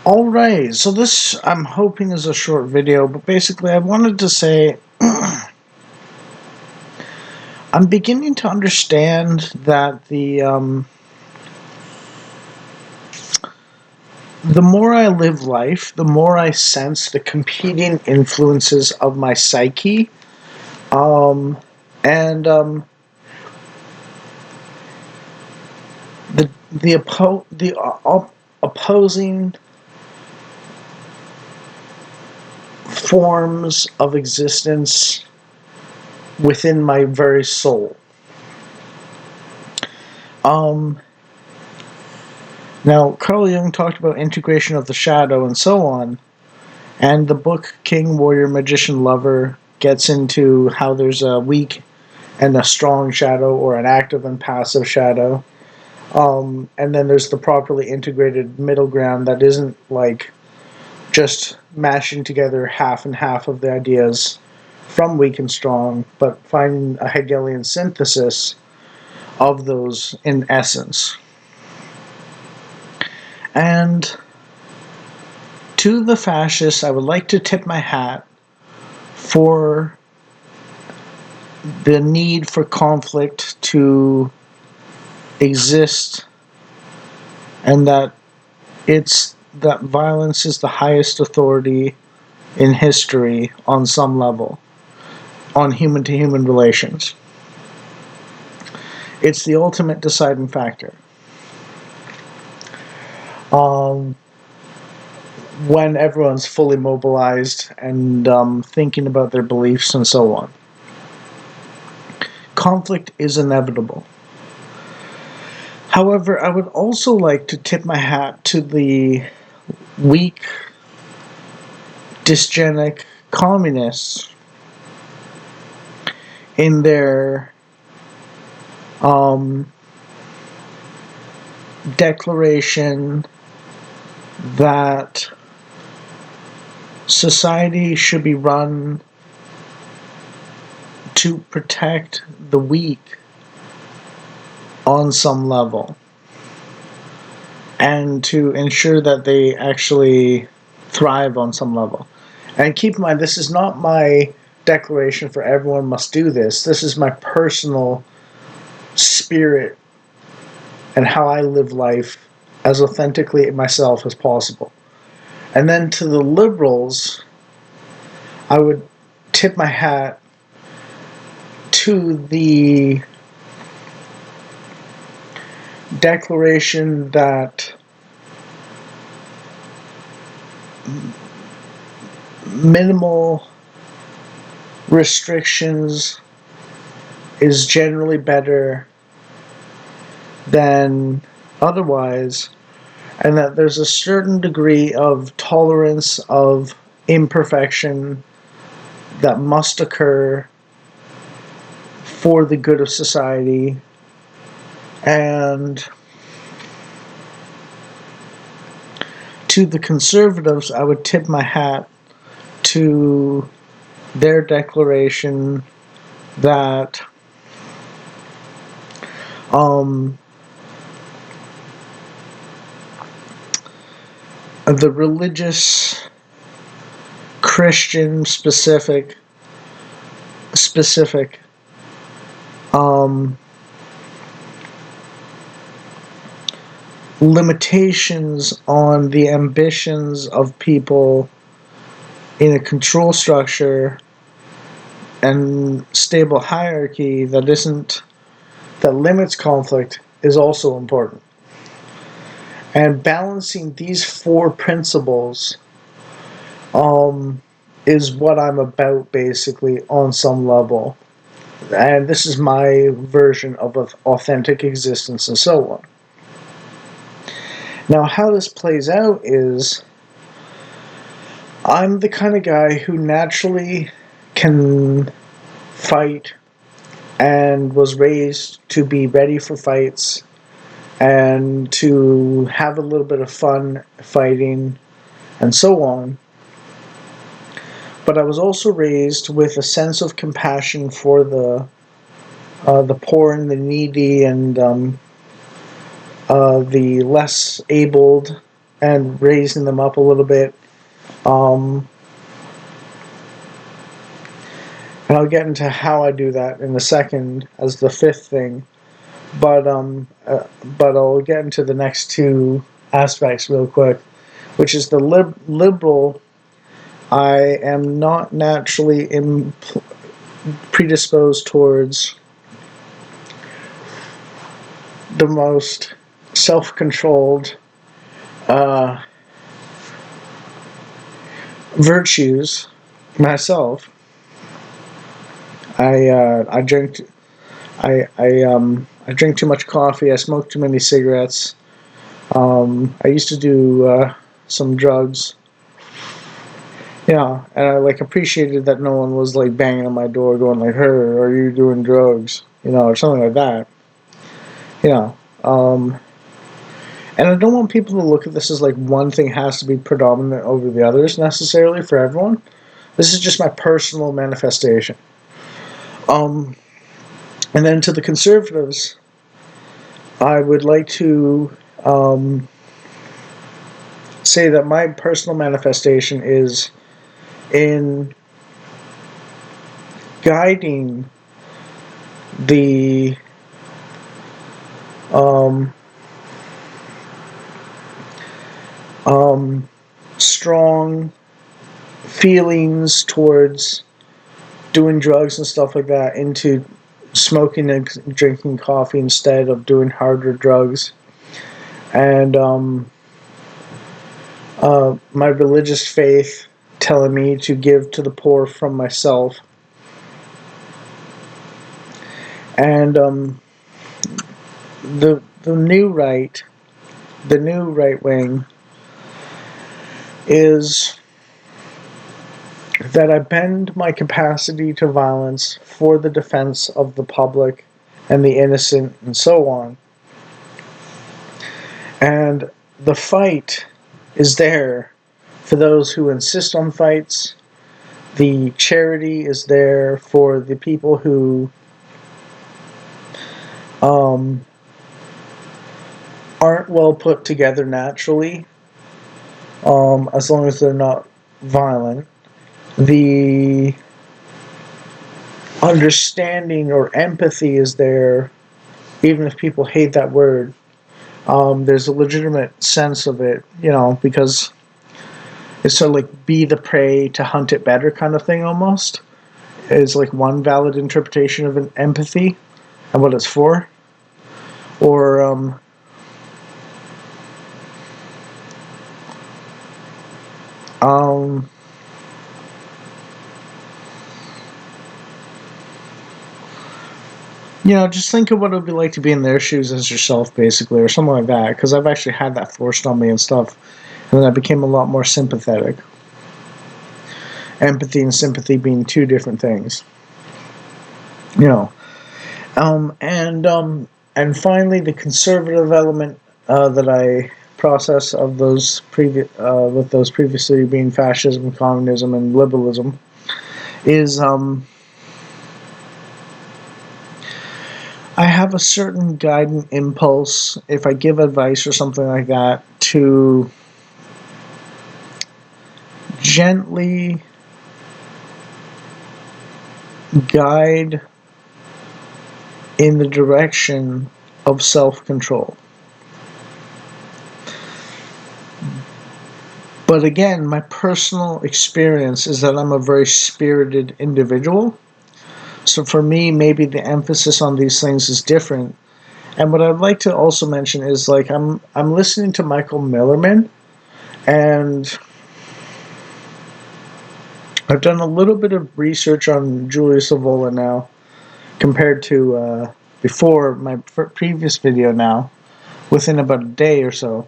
Alright, so this I'm hoping is a short video, but basically I wanted to say I'm beginning to understand that the more I live life, the more I sense the competing influences of my psyche, and the opposing forms of existence within my very soul. Now, Carl Jung talked about integration of the shadow and so on, and the book King, Warrior, Magician, Lover gets into how there's a weak and a strong shadow, or an active and passive shadow. And then there's the properly integrated middle ground that isn't like just mashing together half and half of the ideas from weak and strong, but finding a Hegelian synthesis of those in essence. And to the fascists, I would like to tip my hat for the need for conflict to exist, and that violence is the highest authority in history on some level, on human to human relations. It's the ultimate deciding factor. When everyone's fully mobilized and thinking about their beliefs and so on. Conflict is inevitable. However, I would also like to tip my hat to the weak, dysgenic communists in their declaration that society should be run to protect the weak on some level, and to ensure that they actually thrive on some level. And keep in mind, this is not my declaration for everyone must do this. This is my personal spirit and how I live life as authentically myself as possible. And then to the liberals, I would tip my hat to the declaration that minimal restrictions is generally better than otherwise, and that there's a certain degree of tolerance of imperfection that must occur for the good of society. And to the conservatives, I would tip my hat to their declaration that the religious, Christian specific limitations on the ambitions of people in a control structure and stable hierarchy that limits conflict is also important. And balancing these four principles is what I'm about, basically, on some level. And this is my version of authentic existence and so on. Now, how this plays out is I'm the kind of guy who naturally can fight and was raised to be ready for fights and to have a little bit of fun fighting and so on. But I was also raised with a sense of compassion for the poor and the needy and the less abled and raising them up a little bit. And I'll get into how I do that in a second as the fifth thing. But I'll get into the next two aspects real quick, which is the liberal. I am not naturally predisposed towards the most self-controlled virtues myself. I drink I drink too much coffee. I smoke too many cigarettes. I used to do some drugs. Yeah, and I like appreciated that no one was like banging on my door, going like, "Hey, are you doing drugs?" Or something like that. You know, um, and I don't want people to look at this as like one thing has to be predominant over the others necessarily for everyone. This is just my personal manifestation. Um, and then to the conservatives, I would like to say that my personal manifestation is in guiding the um, strong feelings towards doing drugs and stuff like that into smoking and drinking coffee instead of doing harder drugs. And my religious faith telling me to give to the poor from myself. And the new right, the new right wing, is that I bend my capacity to violence for the defense of the public and the innocent and so on. And the fight is there for those who insist on fights. The charity is there for the people who aren't well put together naturally, as long as they're not violent. The understanding or empathy is there, even if people hate that word. There's a legitimate sense of it, because it's sort of like be the prey to hunt it better kind of thing almost. Is like one valid interpretation of an empathy and what it's for. Or um, just think of what it would be like to be in their shoes as yourself, basically, or something like that. Because I've actually had that forced on me and stuff, and then I became a lot more sympathetic. Empathy and sympathy being two different things, you know. And finally, the conservative element that I process of those with those previously being fascism, communism, and liberalism is I have a certain guiding impulse if I give advice or something like that to gently guide in the direction of self-control. But again, my personal experience is that I'm a very spirited individual. So for me, maybe the emphasis on these things is different. And what I'd like to also mention is like I'm listening to Michael Millerman, and I've done a little bit of research on Julius Evola now compared to before my previous video now, within about a day or so.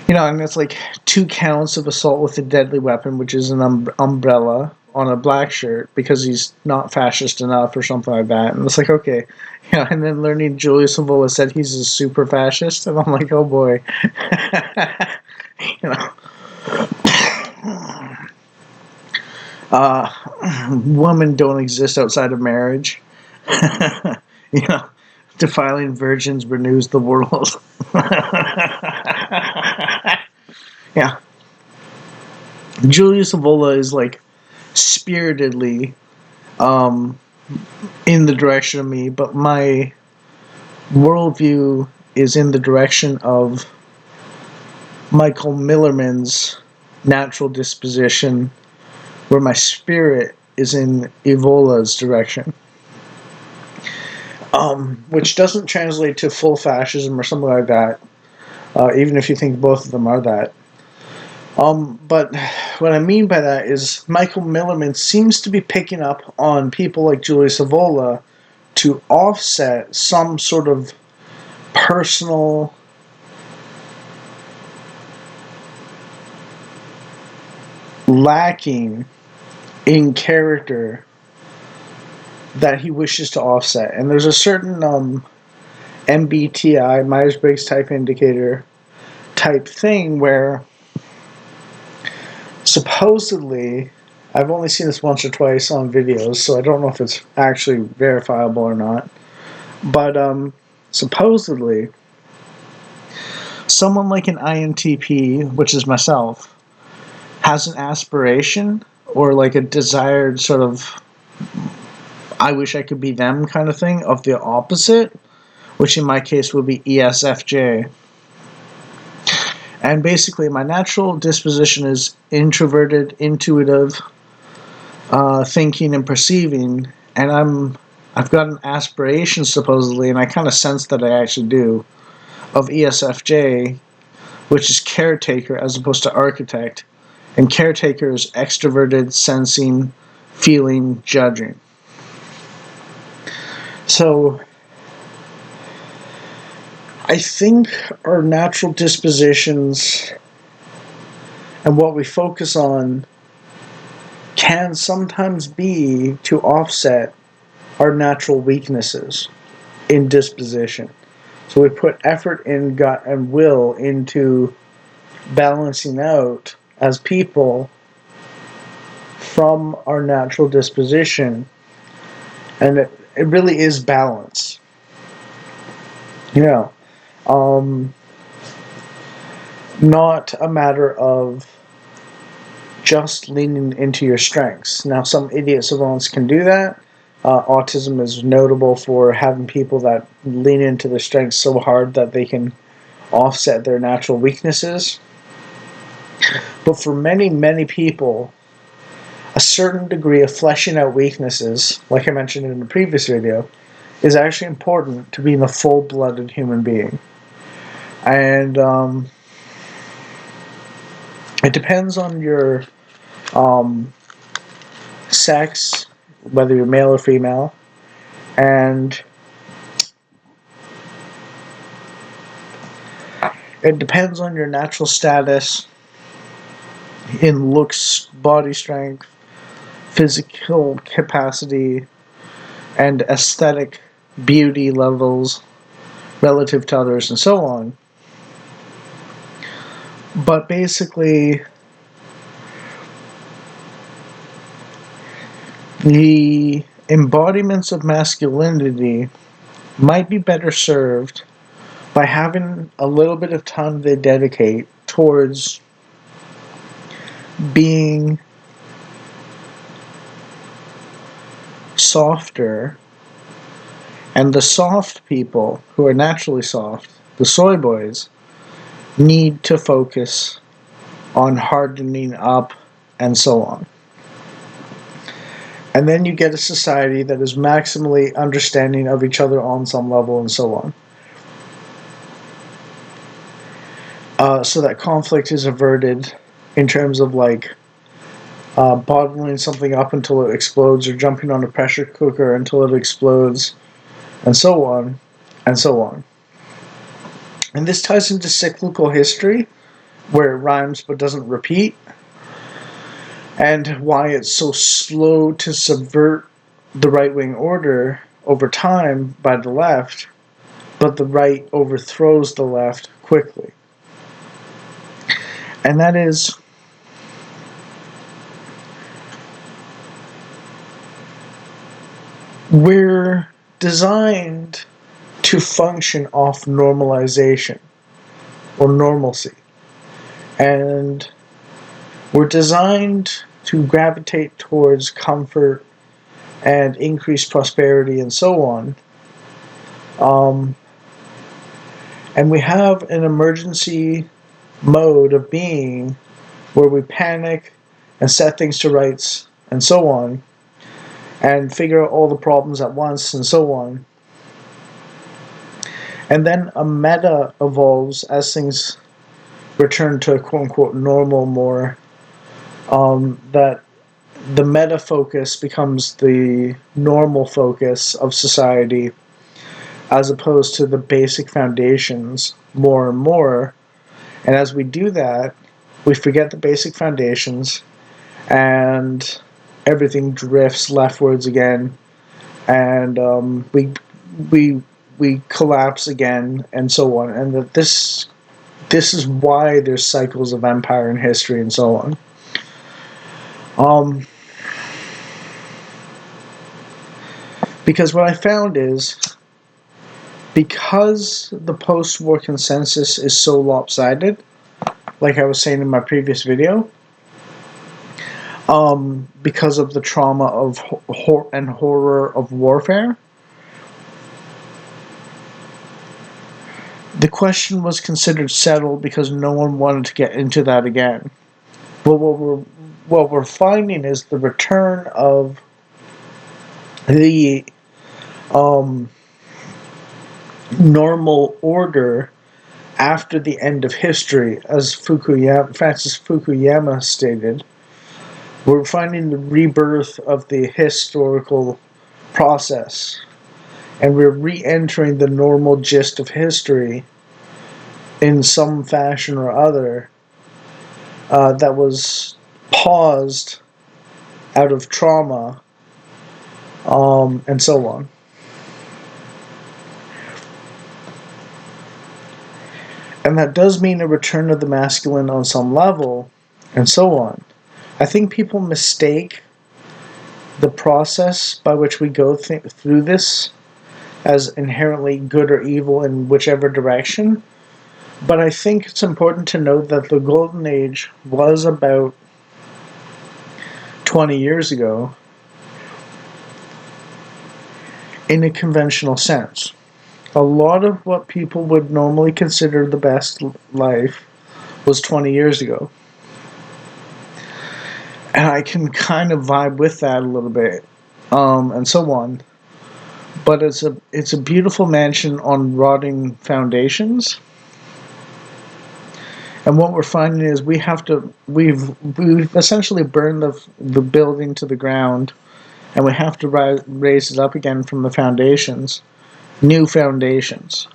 And it's like 2 counts of assault with a deadly weapon, which is an umbrella on a black shirt because he's not fascist enough or something like that. And it's like, okay. And then learning Julius Evola said he's a super fascist, and I'm like, oh boy. you know. Women don't exist outside of marriage. Defiling virgins renews the world. Yeah. Julius Evola is like spiritedly um, in the direction of me, but my worldview is in the direction of Michael Millerman's natural disposition, where my spirit is in Evola's direction. Which doesn't translate to full fascism or something like that, even if you think both of them are that. But what I mean by that is Michael Millerman seems to be picking up on people like Julius Evola to offset some sort of personal lacking in character that he wishes to offset. And there's a certain MBTI, Myers-Briggs type indicator type thing where supposedly, I've only seen this once or twice on videos, so I don't know if it's actually verifiable or not. But supposedly, someone like an INTP, which is myself, has an aspiration or like a desired sort of I wish I could be them kind of thing of the opposite, which in my case would be ESFJ. And basically, my natural disposition is introverted, intuitive, thinking and perceiving, and I've got an aspiration supposedly, and I kind of sense that I actually do, of ESFJ, which is caretaker as opposed to architect, and caretaker is extroverted, sensing, feeling, judging. So I think our natural dispositions and what we focus on can sometimes be to offset our natural weaknesses in disposition. So we put effort in gut and will into balancing out as people from our natural disposition, and it really is balance. You know, not a matter of just leaning into your strengths. Now, some idiot savants can do that. Autism is notable for having people that lean into their strengths so hard that they can offset their natural weaknesses. But for many, many people, a certain degree of fleshing out weaknesses, like I mentioned in the previous video, is actually important to being a full-blooded human being. And it depends on your sex, whether you're male or female, and it depends on your natural status in looks, body strength, physical capacity, and aesthetic beauty levels relative to others, and so on. But basically, the embodiments of masculinity might be better served by having a little bit of time they dedicate towards being softer, and the soft people who are naturally soft, the soy boys, need to focus on hardening up and so on. And then you get a society that is maximally understanding of each other on some level and so on. So that conflict is averted in terms of like bottling something up until it explodes, or jumping on a pressure cooker until it explodes, and so on, and so on. And this ties into cyclical history, where it rhymes but doesn't repeat, and why it's so slow to subvert the right-wing order over time by the left, but the right overthrows the left quickly. And that is, we're designed to function off normalization or normalcy. And we're designed to gravitate towards comfort and increased prosperity and so on. Um, and we have an emergency mode of being where we panic and set things to rights and so on, and figure out all the problems at once and so on. And then a meta evolves as things return to quote unquote normal more. That the meta focus becomes the normal focus of society as opposed to the basic foundations more and more. And as we do that, we forget the basic foundations and everything drifts leftwards again, and we we collapse again, and so on. And that this is why there's cycles of empire in history and so on. Um, because what I found is because the post-war consensus is so lopsided, like I was saying in my previous video, because of the trauma of and horror of warfare, the question was considered settled because no one wanted to get into that again. But what we're finding is the return of the um, normal order after the end of history, as Francis Fukuyama stated. We're finding the rebirth of the historical process, and we're re-entering the normal gist of history in some fashion or other that was paused out of trauma, and so on. And that does mean a return of the masculine on some level, and so on. I think people mistake the process by which we go through this as inherently good or evil in whichever direction. But I think it's important to note that the Golden Age was about 20 years ago in a conventional sense. A lot of what people would normally consider the best life was 20 years ago. And I can kind of vibe with that a little bit, and so on. But it's a beautiful mansion on rotting foundations. And what we're finding is we've essentially burned the building to the ground, and we have to raise it up again from the foundations, new foundations.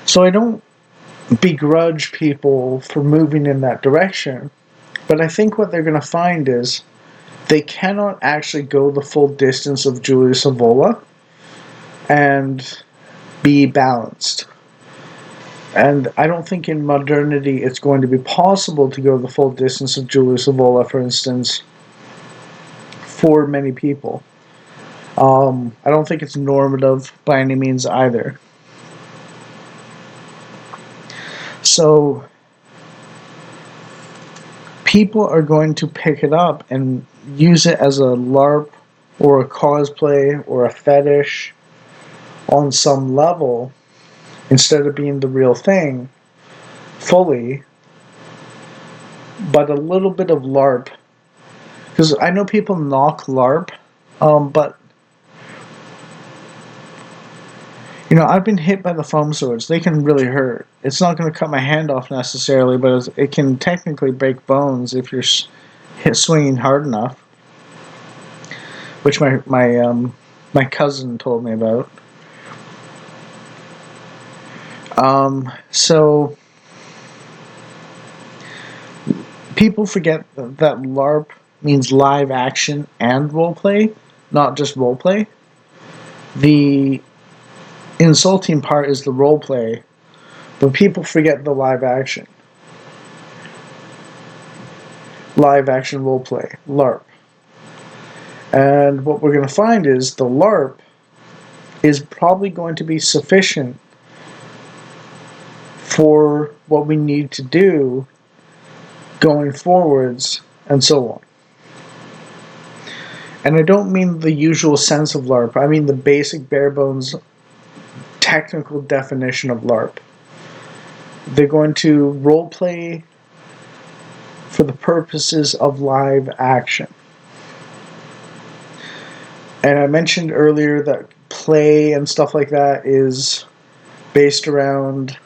So I don't begrudge people for moving in that direction, but I think what they're going to find is they cannot actually go the full distance of Julius Evola and be balanced. And I don't think in modernity it's going to be possible to go the full distance of Julius Evola, for instance, for many people. I don't think it's normative by any means either. So people are going to pick it up and use it as a LARP or a cosplay or a fetish on some level instead of being the real thing fully, but a little bit of LARP. Because I know people knock LARP, but you know, I've been hit by the foam swords. They can really hurt. It's not going to cut my hand off necessarily, but it can technically break bones if you're swinging hard enough. Which my cousin told me about. So people forget that LARP means live action and roleplay, not just roleplay. The insulting part is the roleplay, but people forget the live action. Live action roleplay, LARP. And what we're going to find is the LARP is probably going to be sufficient for what we need to do going forwards, and so on. And I don't mean the usual sense of LARP, I mean the basic bare bones technical definition of LARP. They're going to role play for the purposes of live action. And I mentioned earlier that play and stuff like that is based around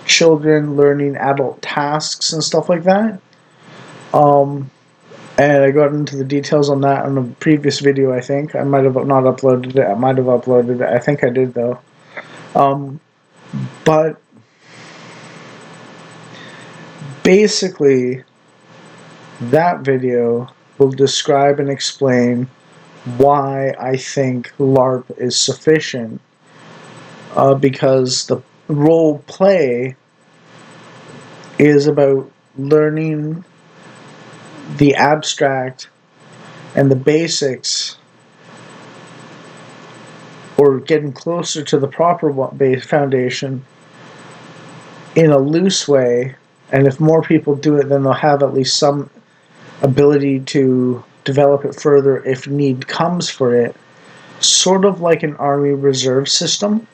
children learning adult tasks and stuff like that. And I got into the details on that in a previous video, I think. I might have not uploaded it. I might have uploaded it. I think I did, though. But basically, that video will describe and explain why I think LARP is sufficient. Because the role play is about learning the abstract and the basics, or getting closer to the proper base foundation in a loose way. And if more people do it, then they'll have at least some ability to develop it further if need comes for it. Sort of like an Army Reserve system,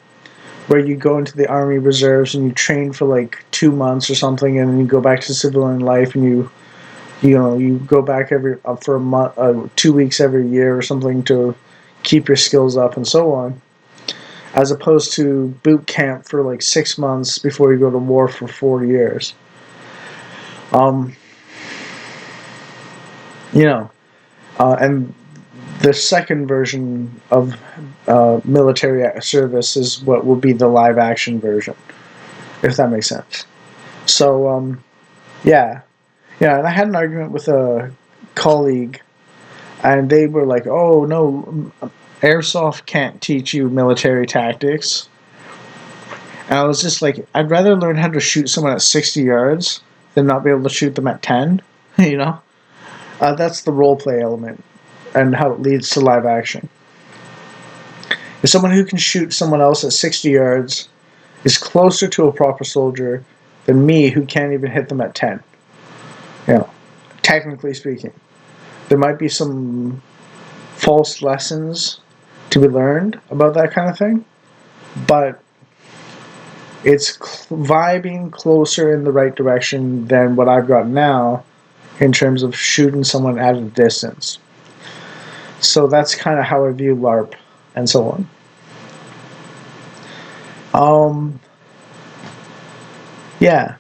where you go into the Army Reserves and you train for like 2 months or something, and then you go back to civilian life, and you go back for a month, 2 weeks every year or something to keep your skills up and so on, as opposed to boot camp for like 6 months before you go to war for 4 years. And the second version of military service is what will be the live action version, if that makes sense. So, yeah, and I had an argument with a colleague, and they were like, "Oh no, airsoft can't teach you military tactics." And I was just like, I'd rather learn how to shoot someone at 60 yards than not be able to shoot them at 10. That's the role play element and how it leads to live action. If someone who can shoot someone else at 60 yards is closer to a proper soldier than me, who can't even hit them at 10. Technically speaking. There might be some false lessons to be learned about that kind of thing, but it's vibing closer in the right direction than what I've got now in terms of shooting someone at a distance. So that's kind of how I view LARP and so on. Yeah.